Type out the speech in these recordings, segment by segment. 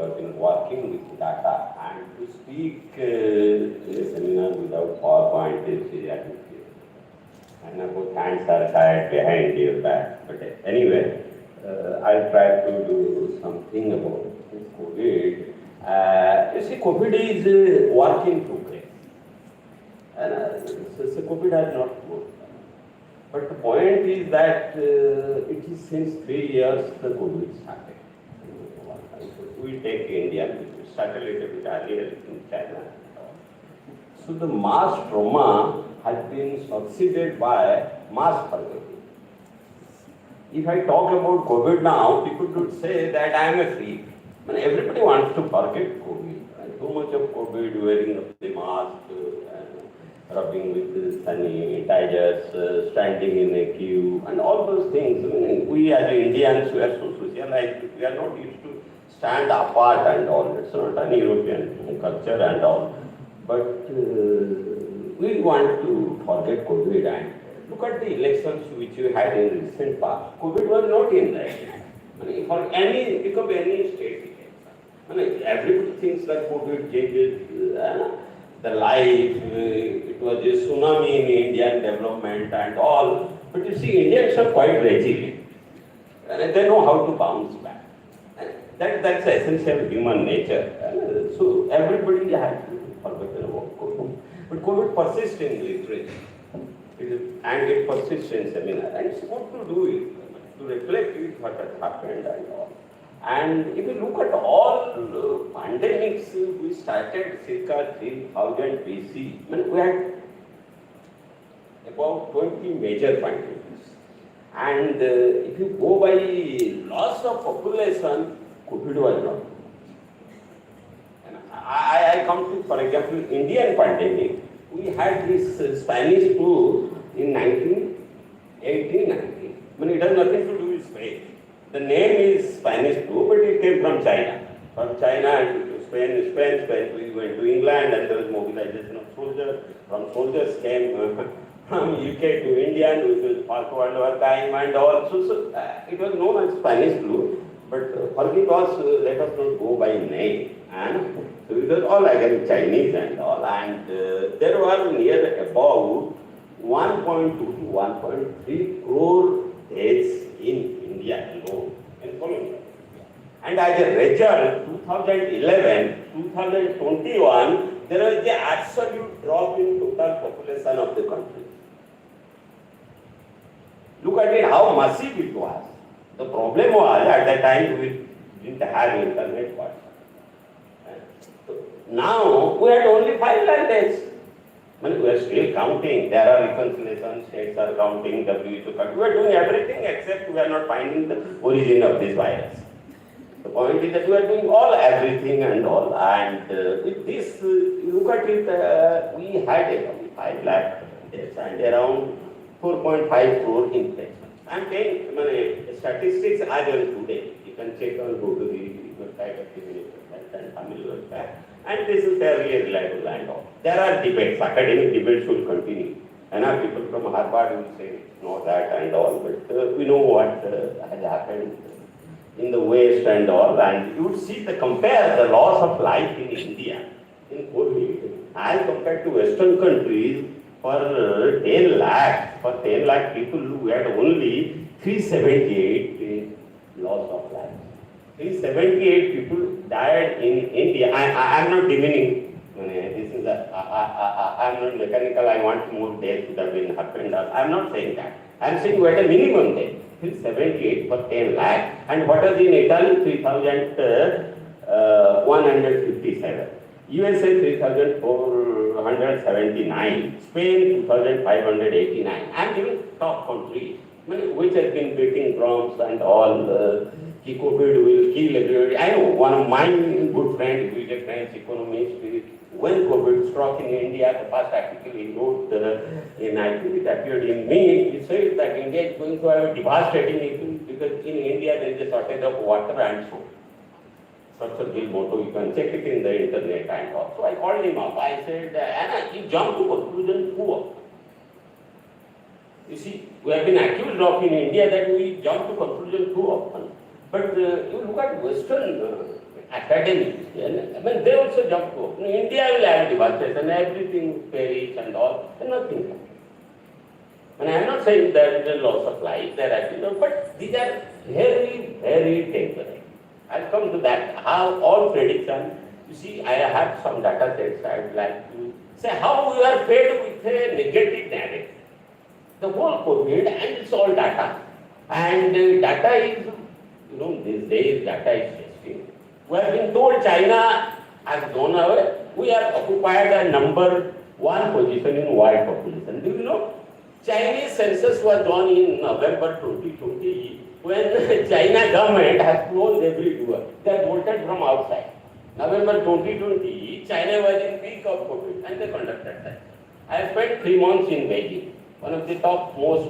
have been working with data, and to speak in a seminar without PowerPoint is really. And both hands are tied behind your back. But anyway, I'll try to do something about this COVID. You see, COVID is work in progress. And so COVID has not worked. But the point is that it is since 3 years the COVID started. We take India, it started a little bit earlier in China. So the mass trauma has been succeeded by mass forgetting. If I talk about COVID now, people would say that I am a freak. I mean, everybody wants to forget COVID. Too much of COVID, wearing of the mask, rubbing with the sanitizers, standing in a queue, and all those things. I mean, we as Indians, we are so socialized, we are not used to stand apart and all. It's not an European culture and all. But we want to forget COVID, and look at the elections which we had in recent past. COVID was not in that. I mean, for any, pick up any state. I mean, everybody thinks that COVID changes the life, it was a tsunami in Indian development and all. But you see, Indians are quite resilient. And they know how to bounce back. And that's essential human nature. So everybody has to forget about COVID. But COVID persists in literature. And it persists in seminar. And it's good to do it, to reflect it, what has happened and all. And if you look at all pandemics, we started circa 3000 BC. I mean, we had about 20 major pandemics. And if you go by loss of population, COVID was not. And I come to, for example, Indian pandemic. We had this Spanish flu in 1890. I mean, it has nothing to do with Spain. The name is Spanish flu, but it came from China. From China to Spain, we went to England, and there was mobilization of soldiers. From soldiers came from UK to India, which was First World War time and all. So it was known as Spanish flu, but forgive us, let us not go by name. And so it was all again Chinese and all. And there were near about 1.2 to 1.3 crore deaths in India alone, in Colombia. And as a result, 2011, 2021, there was the absolute drop in total population of the country. Look at it, how massive it was. The problem was, at that time, we didn't have internet. Now, we had only 5 lakh deaths. I mean, we are still counting. There are reconciliation, states are counting, WHO counting. We are doing everything except we are not finding the origin of this virus. The point is that we are doing everything and all. And with this, look at it, we had around 5 lakh deaths and around 4.5 crore infections. I am saying, I mean, statistics as on today. You can check on go to the website of the Ministry of Health and Tamil website. And this is fairly reliable and all. There are debates, academic debates will continue. And our people from Harvard will say, no, that and all. But we know what has happened in the West and all. And you would see compare the loss of life in India in COVID as compared to Western countries. For 10 lakh people who had only 378 loss of life. 378 people died in India. I am not demeaning. This is I am not mechanical. I want more deaths to have been happened. I am not saying that. I am saying we had a minimum death. 378 for 10 lakh. And what is in Italy? 3,157. USA 3,479. Spain 2,589. I am giving top countries, which has been beating drums and all. COVID will kill everybody. I know one of my good friends, who is a French economist, when COVID struck in India, the first article he wrote in I think it appeared in Me, he said that India is going to have a devastating effect because in India there is a shortage of water and soap. Such a big motto, you can check it in the internet and all. So I called him up. I said, Anna, he jumped to conclusion too often. You see, we have been accused of in India that we jump to conclusion too often. But you look at Western academics, I mean, they also jump to, India will have devastation, everything perish and all, and nothing happens. And I am not saying there is a loss of life, there are, but these are very, very temporary. I'll come to that, how all prediction, you see, I have some data sets I would like to say how we are fed with a negative narrative. The whole COVID and it's all data. And data is, these days data is testing. We have been told China has gone away. We have occupied a number 1 position in world population. Do you know? Chinese census was done in November 2020 when China government has closed every door. They are bolted from outside. November 2020, China was in peak of COVID and they conducted that. I spent 3 months in Beijing, one of the top most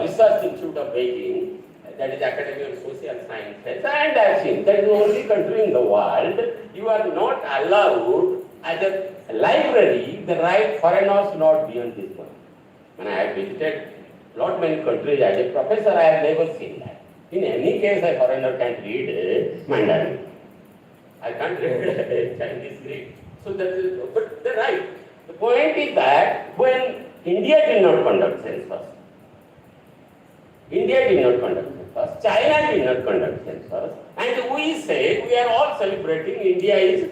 research institute of Beijing, that is Academy of Social Sciences, and I have seen that is the only country in the world you are not allowed as a library the right foreigners not beyond this point. When I have visited lot many countries as a professor, I have never seen that. In any case, a foreigner can read Mandarin. I can't read Chinese Greek. So that is, but they're right. The point is that when India did not conduct census, India did not conduct census, China did not conduct census, and we say we are all celebrating India is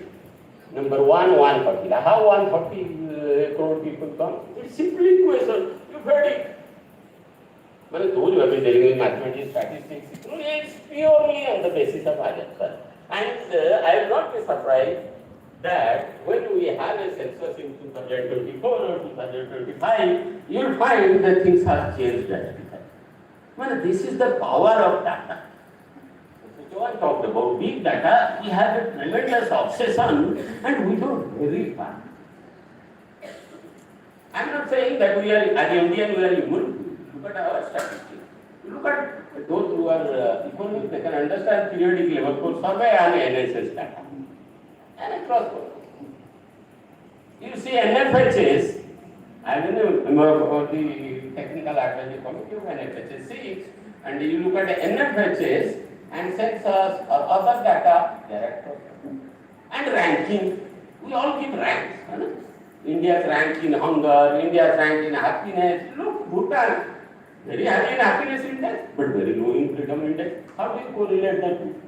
number 140. How 140 crore people come? It's simply question. You've heard it. But those who have been dealing with mathematics, statistics, it's purely on the basis of assumption. And I will not be surprised that when we have a census in 2024 or 2025, you will find that things have changed drastically. Well, this is the power of data. So Johan talked about big data. We have a tremendous obsession and we don't very far. I am not saying that we are, as Indian, we are human. Look at our statistics. Look at those who are economic, they can understand periodic labor force survey and NSS data. And across board. You see NFHS, I don't know about the technical advisory committee of NFHS 6, and you look at the NFHS and census or other data, there are across. And ranking, we all give ranks. India's rank in hunger, India's rank in happiness. Look, Bhutan, very high in happiness index, but very low in freedom index. How do you correlate the two?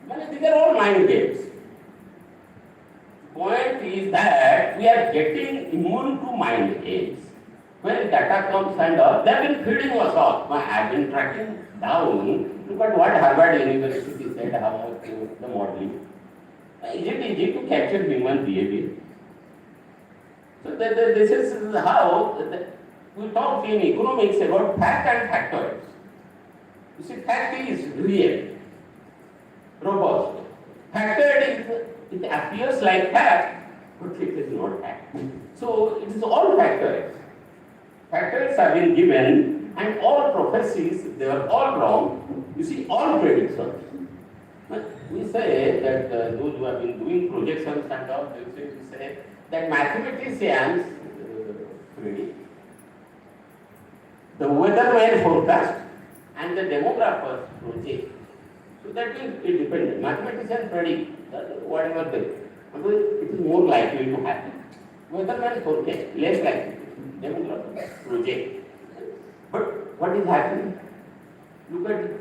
Well, these are all mind games. Point is that we are getting immune to mind games. When data comes and they have been feeding us all. I have been tracking down. Look at what Harvard University said, how much the modeling. Is it easy to capture human behavior? So this is how we talk in economics about fact and factoids. You see, fact is real, robust. Factoid is, it appears like fact, but it is not fact. So it is all factoids. Factoids have been given and all prophecies, they are all wrong. You see, all predictions. We say that those who have been doing projections and all, they say that mathematicians predict, the weatherman forecast, and the demographers project. So that means it depends. Mathematicians predict that whatever they, it is more likely to happen. Weatherman forecast, less likely. Demographers project. But what is happening? Look at it.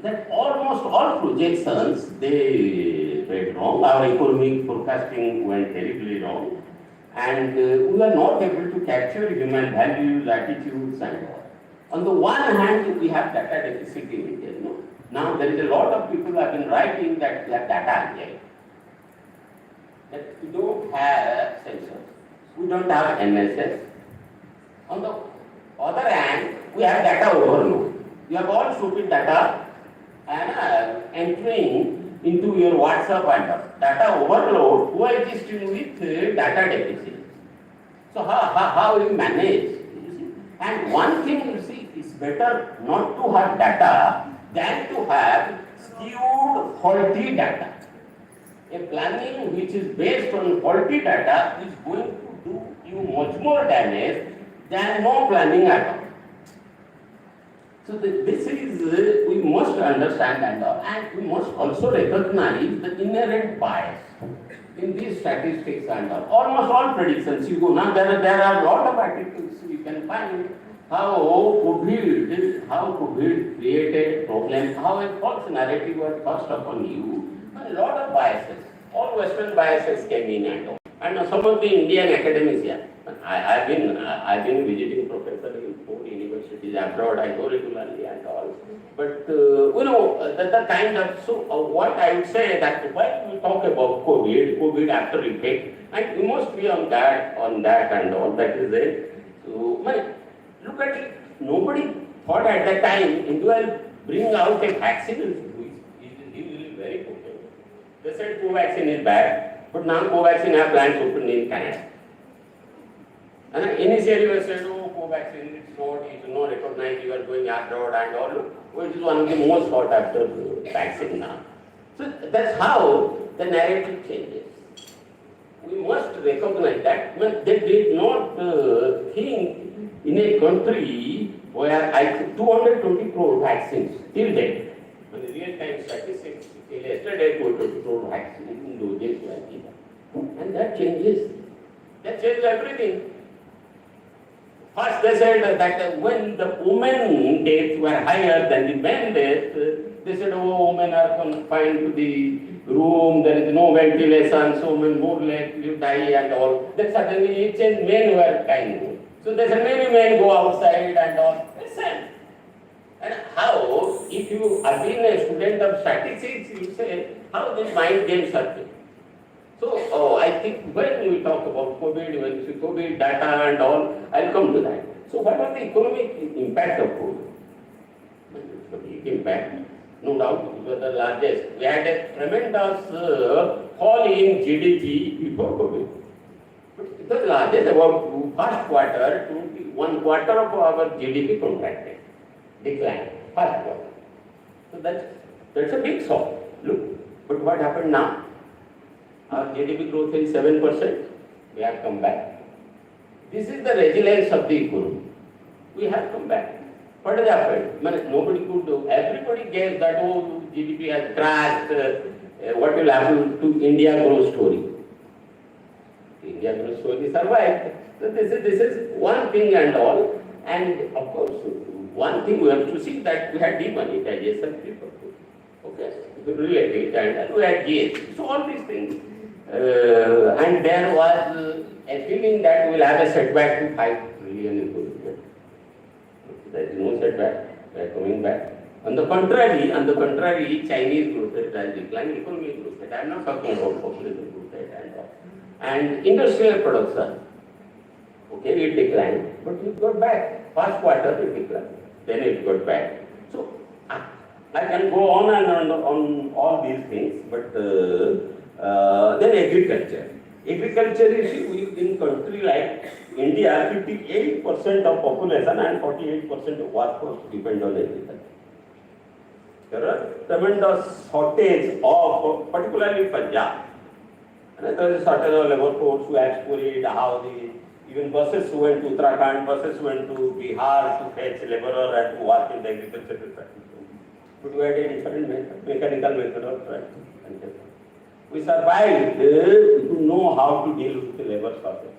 That almost all projections, they went wrong. Our economic forecasting went terribly wrong. And we are not able to capture human values, attitudes, and all. On the one hand, we have data deficit in India. Now there is a lot of people who have been writing that we have data here. That we don't have census. We don't have NSS. On the other hand, we have data overload. You have all stupid data and entering into your WhatsApp and data overload coexisting with data deficit. So how will you manage? You see? And one thing you see, it's better not to have data than to have skewed faulty data. A planning which is based on faulty data is going to do you much more damage than no planning at all. So this is, we must understand and we must also recognize the inherent bias in these statistics and almost all predictions. You go now, there are a lot of articles you can find how COVID created problems, how a false narrative was thrust upon you, a lot of biases, all Western biases came in and all. And some of the Indian academicians, I've been visiting professors in 4 universities abroad, I go regularly and all. But the kind of, so what I would say that while we talk about COVID after effect, and we must be on that and all, that is it. So, look at it, nobody thought at that time India will bring out a vaccine. He will be very important. They said Covaxin is bad, but now Covaxin have plans open in Canada. And initially we said, oh, Covaxin, it's not recognized, you are going abroad and all, which is one of the most sought after vaccine now. So that's how the narrative changes. We must recognize that they did not think in a country where 220 crore vaccines till date, on the real time statistics, till yesterday 220 crore vaccines in those days were given. And that changes. That changes everything. First they said that when the women deaths were higher than the men deaths, they said, oh, women are confined to the room, there is no ventilation, so women more likely to die and all. Then suddenly it changed, men were dying. So they said many men go outside and all. Listen. And how, if you have been a student of statistics, you say, how this mind games are. So I think when we talk about COVID, when we see COVID data and all, I'll come to that. So what was the economic impact of COVID? It's a big impact, no doubt, it was the largest. We had a tremendous fall in GDP before COVID. But it was largest, about first quarter, 1/4 of our GDP contracted, declined, first quarter. So that's a big shock. Look, but what happened now? Our GDP growth is 7%. We have come back. This is the resilience of the economy. We have come back. What has happened? Nobody could do. Everybody guessed that, oh, GDP has crashed. What will happen to India growth story? India growth story survived. So this is one thing and all. And of course, one thing we have to see that we had demonetization before. Okay, related and we had GST. So all these things. And there was a feeling that we will have a setback to 5 trillion in COVID. There is no setback, we are coming back. On the contrary, Chinese growth rate has declined, economic growth rate. I am not talking about population growth rate and all. And industrial production, okay, it declined, but it got back. First quarter it declined, then it got back. So I can go on and on all these things, but then agriculture. Agriculture is in country like India, 58% of population and 48% of workforce depend on agriculture. There are tremendous shortage of, particularly Punjab. And there is a shortage of labor force who have worried how even buses went to Uttarakhand, buses went to Bihar to fetch laborer and to work in the agriculture sector. But we had a different mechanical method of trade. We survived to know how to deal with the labor shortage,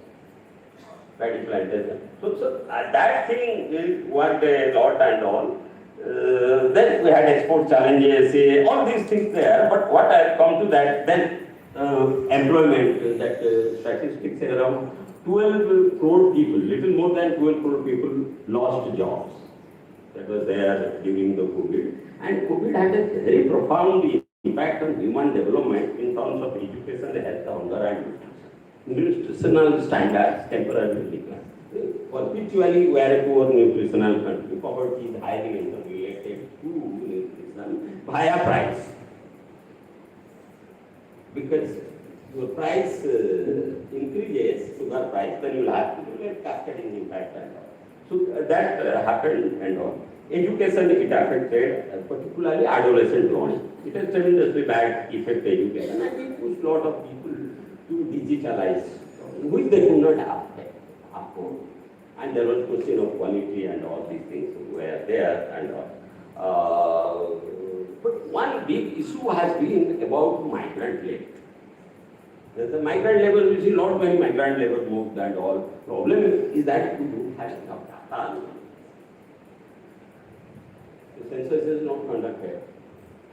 paddy plantation. So that thing worked a lot and all. Then we had export challenges, all these things there. But what I come to that, then employment, that statistics say around 12 crore people, little more than 12 crore people lost jobs. That was there during the COVID. And COVID had a very profound impact on human development in terms of education, health, hunger and nutritional standards temporarily declined. Perpetually we are a poor nutritional country. Poverty is highly interrelated to nutrition via price. Because your price increases, sugar price, then you will have to get cascading impact and all. So that happened and all. Education, it affected, particularly adolescent learning. It has tremendously bad effect education, and it pushed a lot of people to digitalize, which they could not afford. And there was question of quality and all these things were there and all. But one big issue has been about migrant labor. The migrant labor, you see, not many migrant labor moved and all. Problem is that we don't have enough data. The census is not conducted.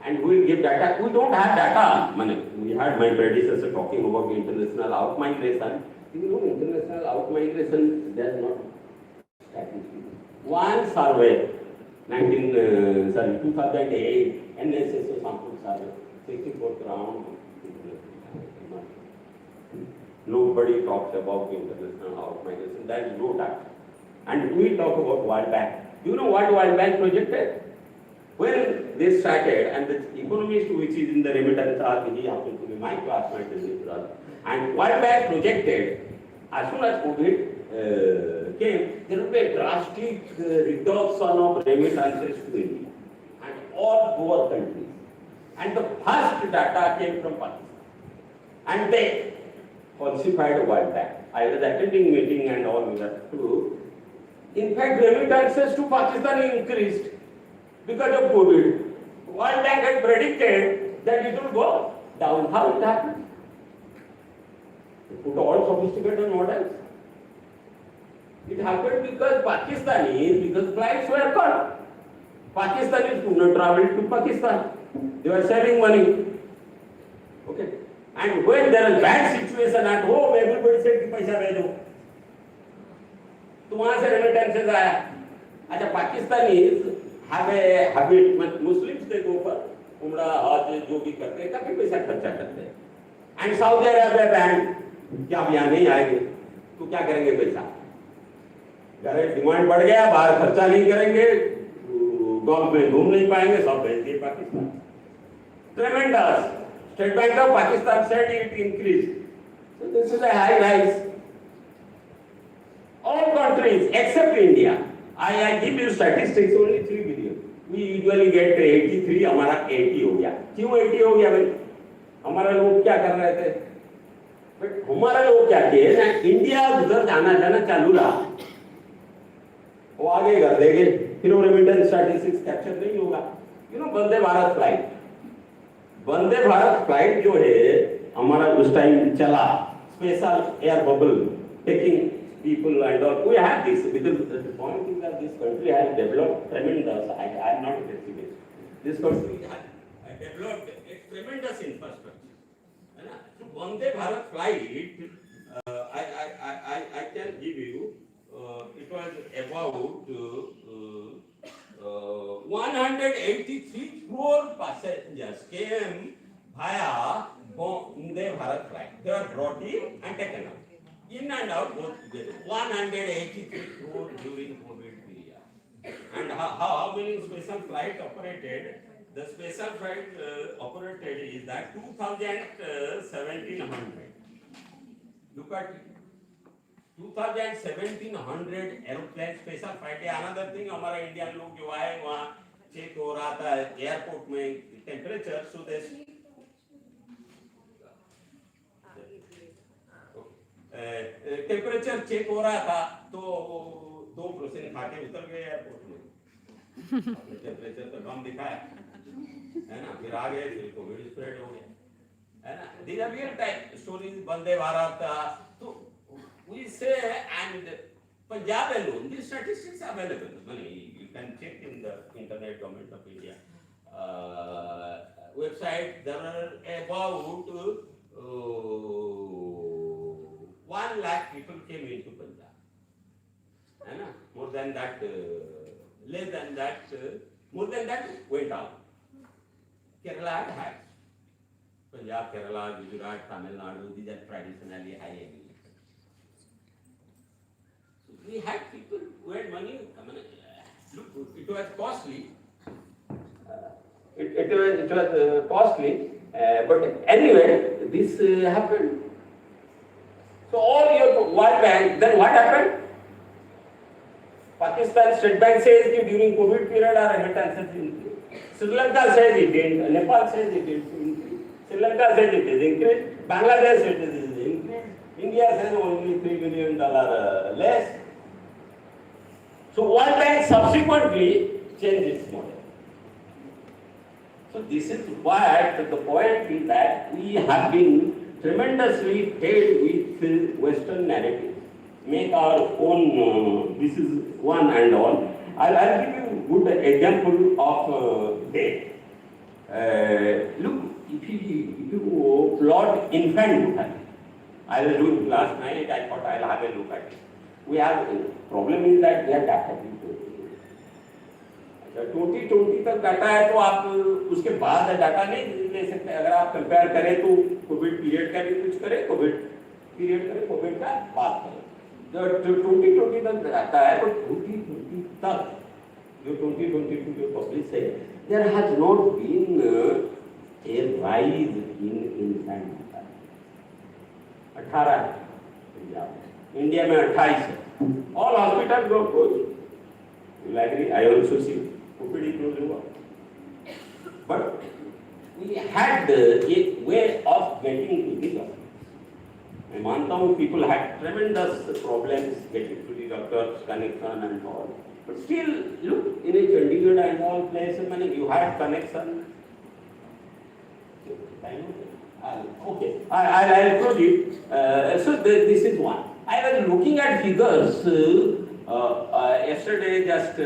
And we will give data. We don't have data. We had my predecessor talking about international out-migration. You know, international out-migration does not statistics. One survey, 2008, NSSO sample survey, 64th round. Nobody talks about international out-migration. There is no data. And we talk about World Bank. Do you know what World Bank projected? When they started, and the economist which is in the remittance arc, he happened to be my classmate in this class, and World Bank projected, as soon as COVID came, there will be a drastic reduction of remittances to India and all poor countries. And the first data came from Pakistan. And they falsified World Bank. I was attending meeting and all that too. In fact, remittances to Pakistan increased because of COVID. World Bank had predicted that it will go down. How it happened? They put all sophisticated models. It happened because because flights were cut. Pakistanis could not travel to Pakistan. They were saving money. Okay. And when there is bad situation at home, everybody said कि पैसा भेजो. तो वहाँ से remittances आया. अच्छा, Pakistanis have a habit, Muslims के ऊपर उमरा हज जो भी करते हैं, काफी पैसा खर्चा करते हैं. And Saudi Arabia banned कि आप यहाँ नहीं आएंगे, तो क्या करेंगे पैसा? अगर डिमांड बढ़ गया, बाहर खर्चा नहीं करेंगे, गल्फ में घूम नहीं पाएंगे, सब भेज दिए Pakistan. Tremendous. State Bank of Pakistan said it increased. So this is a high rise. All countries except India. I give you statistics, only 3 billion. We usually get 83, हमारा 80 हो गया. क्यों 80 हो गया भाई? हमारा लोग क्या कर रहे थे? But हमारा लोग क्या किए ना? इंडिया उधर जाना चालू रहा. वो आगे कर देंगे. फिर वो रेमिटेंस स्टैटिस्टिक्स कैप्चर नहीं होगा. वंदे भारत फ्लाइट. वंदे भारत फ्लाइट जो है हमारा उस टाइम चला, special air bubble taking people and all. We have this because the point is that this country has developed tremendous. I am not a pessimist. This country has developed a tremendous infrastructure. So Vande Bharat flight, I can give you. It was about 183 crore passengers came via Vande Bharat flight. They were brought in and taken out. In and out both together. 183 crore during COVID period. And how many special flight operated? The special flight operated is that 1700. Look at 1700 aeroplane special flight. Another thing, हमारा Indian लोग जो आए वहाँ check हो रहा था airport में temperature, so they temperature check हो रहा था तो 2% खा के उतर गए एयरपोर्ट में. टेम्परेचर तो कम दिखाया है ना, फिर आ गए, फिर कोविड स्प्रेड हो गया है ना. These are real time stories. Vande Bharat, तो we say, and Punjab alone, these statistics are available. You can check in the Internet Government of India website. There are about 1 lakh people came into Punjab. More than that, less than that, more than that went out. Kerala had Punjab, Kerala, Gujarat, Tamil Nadu, these are traditionally high emigration. So we had people who had money. Look, it was costly. It was costly, but anyway, this happened. So all your World Bank, then what happened? Pakistan State Bank says that during COVID period our remittances increased. Sri Lanka says it didn't. Nepal says it didn't increase. Sri Lanka says it is increased. Bangladesh says it is increased. India says only $3 billion less. So World Bank subsequently changed its model. So this is what the point is that we have been tremendously fed with Western narratives, make our own, this is one and all. I'll give you a good example of death. Look, if you plot infant mortality, I was doing last night, I thought I'll have a look at it. We have, problem is that we have data. 2020 तक data है तो आप उसके बाद data नहीं ले सकते. अगर आप कंपेयर करें तो कोविड पीरियड का भी कुछ करें, कोविड पीरियड करें, कोविड का बात करें. जो 2020 तक डाटा है तो 2020 तक जो 2022 जो पब्लिश है, there has not been a rise in infant mortality. 18 है इंडिया में 28 है. All hospitals go closed. You agree? I also see. Pretty close. But we had a way of getting to the doctors. I मानता हूँ people had tremendous problems getting to the doctors, connection and all. But still, look, in a Chandigarh and all places, you had connection. Okay, I'll proceed. So this is one. I was looking at figures yesterday, just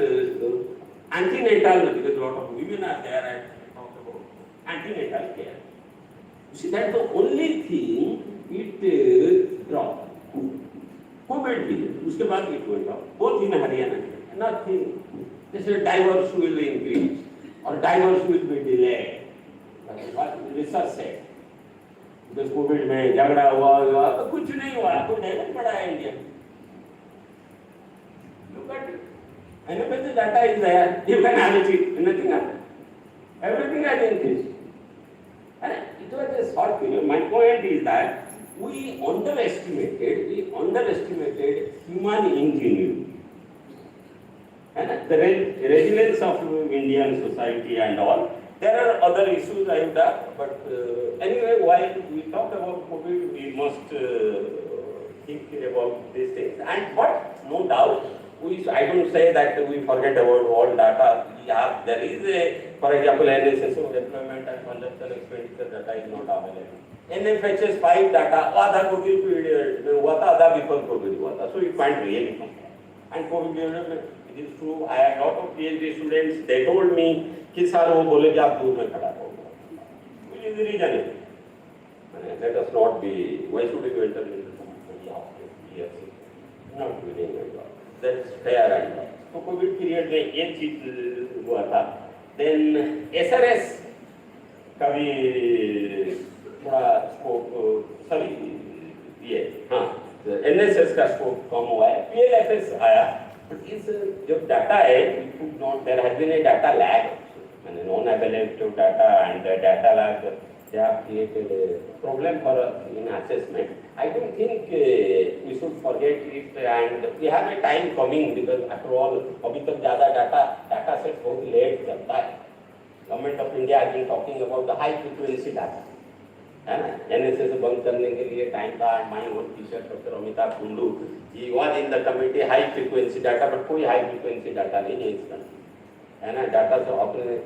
antenatal, because a lot of women are there and talk about antenatal care. You see, that's the only thing it dropped. COVID period, उसके बाद it went up. Both in Haryana, nothing. They said divorce will increase or divorce will be delayed. That's what research said. Because COVID में झगड़ा हुआ तो कुछ नहीं हुआ, तो डाइवर्स बढ़ा है India. Look at it. And if the data is there, you can manage it, nothing happened. Everything has increased. And it was a short period. My point is that we underestimated human ingenuity. And the resilience of Indian society and all. There are other issues I would have, but anyway, while we talk about COVID, we must think about these things. And but no doubt, I don't say that we forget about all data. There is a, for example, NSSO deployment and consumption expenditure data is not available. NFHS 5 data, आधा COVID period में हुआ था, आधा before COVID हुआ था. So it can't really compare. And COVID period में it is true. I had a lot of PhD students. They told me कि sir वो बोले कि आप दूर में खड़ा हो. Which is the reason. Let us not be. Why should we enter into the not doing it. That's fair and all. तो कोविड पीरियड में एक चीज हुआ था. Then SRS का भी थोड़ा स्कोप सभी ये हाँ NSS का स्कोप कम हुआ है. PLFS आया. But इस जो डाटा है it could not, there has been a data lag, non-available data and the data lag, they have created a problem for us in assessment. I don't think we should forget it, and we have a time coming because after all अभी तक ज़्यादा data set बहुत late चलता है. Government of India has been talking about the high frequency data, है ना. NSS बंद करने के लिए time था. My own teacher Dr. Amitabh Kundu, he was in the committee high frequency data, but कोई high frequency data नहीं है इस country, है ना. Data तो अपने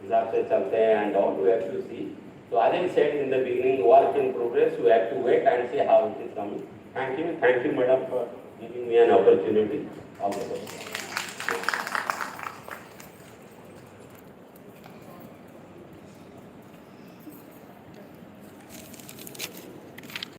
हिसाब से चलते हैं and all we have to see. So as I said in the beginning, work in progress. We have to wait and see how it is coming. Thank you, madam, for giving me an opportunity. All the best.